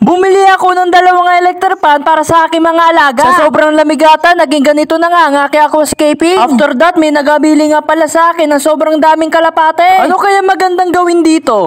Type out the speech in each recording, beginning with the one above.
Bumili ako ng 2 electric fan para sa aking mga alaga. Sa sobrang lamigata, naging ganito na nga ang aking aquascaping. After that, may nagabili nga pala sa akin ng sobrang daming kalapate. Ano kaya magandang gawin dito?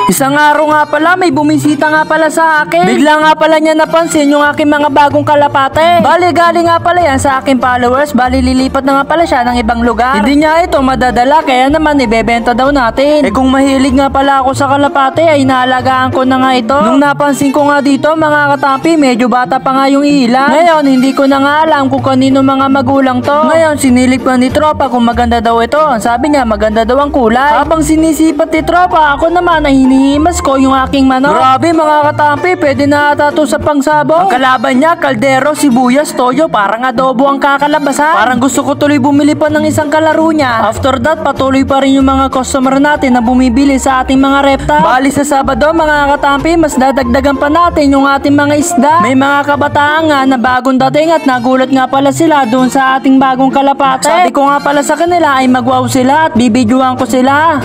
Isang araw nga pala, may bumisita nga pala sa akin. Bigla nga pala niya napansin yung aking mga bagong kalapate. Bali, galing nga pala yan sa aking followers. Bali, lilipat na nga pala siya ng ibang lugar. Hindi niya ito madadala, kaya naman ibebenta daw natin. Kung mahilig nga pala ako sa kalapate, ay naalagaan ko na nga ito. Nung napansin ko nga dito, mga katampi, medyo bata pa nga yung ilan. Ngayon, hindi ko na nga alam kung kanino mga magulang to. Ngayon, sinilip ko ni Tropa kung maganda daw ito. Sabi niya, maganda daw ang kulay. Habang sinisipat ni Tropa, ako naman ay hinihimas ko yung aking manok. Grabe mga katampi, pwede na ata to sa pangsabong. Ang kalaban niya, kaldero, sibuyas, toyo, parang adobo ang kakalabasan. Parang gusto ko tuloy bumili pa ng isang kalaro niya. After that, patuloy pa rin yung mga customer natin na bumibili sa ating mga repta. Bali sa Sabado mga katampi, mas dadagdagan pa natin yung ating mga isda. May mga kabataan nga na bagong dating at nagulat nga pala sila doon sa ating bagong kalapate. Sabi ko nga pala sa kanila ay mag-wow sila at bibidyoan ko sila.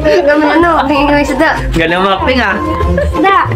Ano, hingi isda. Ganun makping ah.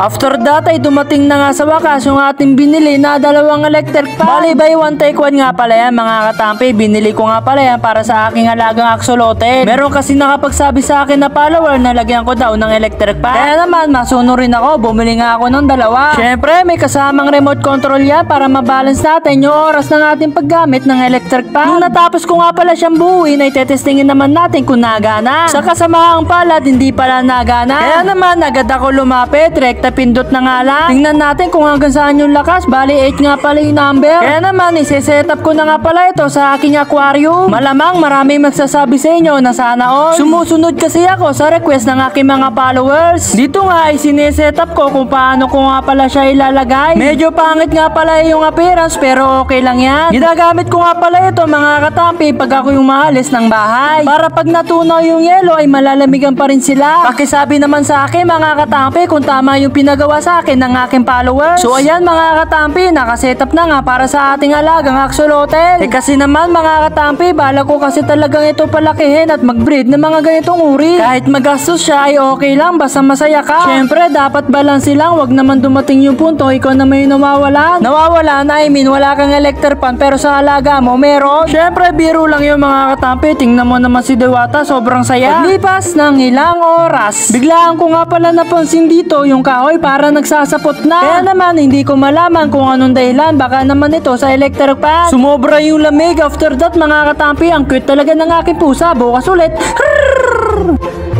After that ay dumating na nga sa wakas yung ating binili na 2 electric fan. Bali by 1 take 1 nga pala yan mga katampi. Binili ko nga pala yan para sa aking alagang axolotl. Meron kasi nakapagsabi sa akin na follower na lagyan ko daw ng electric fan. Kaya naman masuno rin ako, bumili nga ako ng 2. Syempre may kasamang remote control yan para mabalance natin yung oras ng ating paggamit ng electric fan. Nung natapos ko nga pala siyang buuin ay tetestingin naman natin kung nagana. Sa kasamaang palad hindi pala nagana. Kaya naman agad ako lumapit, rekta pindot na nga lang. Tingnan natin kung hanggang saan yung lakas. Bali 8 nga pala yung number. Kaya naman ise-set up ko na nga pala ito sa aking aquarium. Malamang maraming magsasabi sa inyo na sana all. Sumusunod kasi ako sa request ng aking mga followers. Dito nga ay sineset up ko kung paano ko nga pala siya ilalagay. Medyo pangit nga pala yung appearance pero okay lang yan. Ginagamit ko nga pala ito mga katampi pag ako yung maalis ng bahay. Para pag natunaw yung yelo ay malalamigan pa rin sila. Pakisabi naman sa akin mga katampi kung tama yung pinagawa sa akin ng aking followers. So ayan mga katampi, nakasetup na nga para sa ating alagang axolotl. Kasi naman mga katampi, bala ko kasi talagang ito palakihin at mag-breed ng mga ganitong uri. Kahit magastos siya ay okay lang basta masaya ka. Syempre dapat balanse lang, wag naman dumating yung punto ikaw na may nawawalan. Nawawalan I mean wala kang electric fan pero sa alaga mo meron. Syempre biro lang yung mga katampi, tingnan mo naman si Diwata sobrang saya. Paglipas ng ilang oras, biglaan ko nga pala napansin dito yung kahoy para nagsasapot na. Kaya naman hindi ko malaman kung anong dahilan, baka naman ito sa electric fan. Sumobra yung lamig. After that mga katampi, ang cute talaga ng aking pusa. Bukas ulit.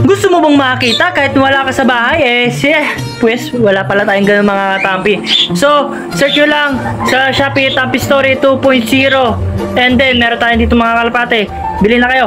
Gusto mo bang makita kahit wala ka sa bahay? Pues wala pala tayong ganun mga katampi. So, search nyo lang sa Shopee Tampi Story 2.0 and then meron tayong dito mga kalapate. Bilhin na kayo.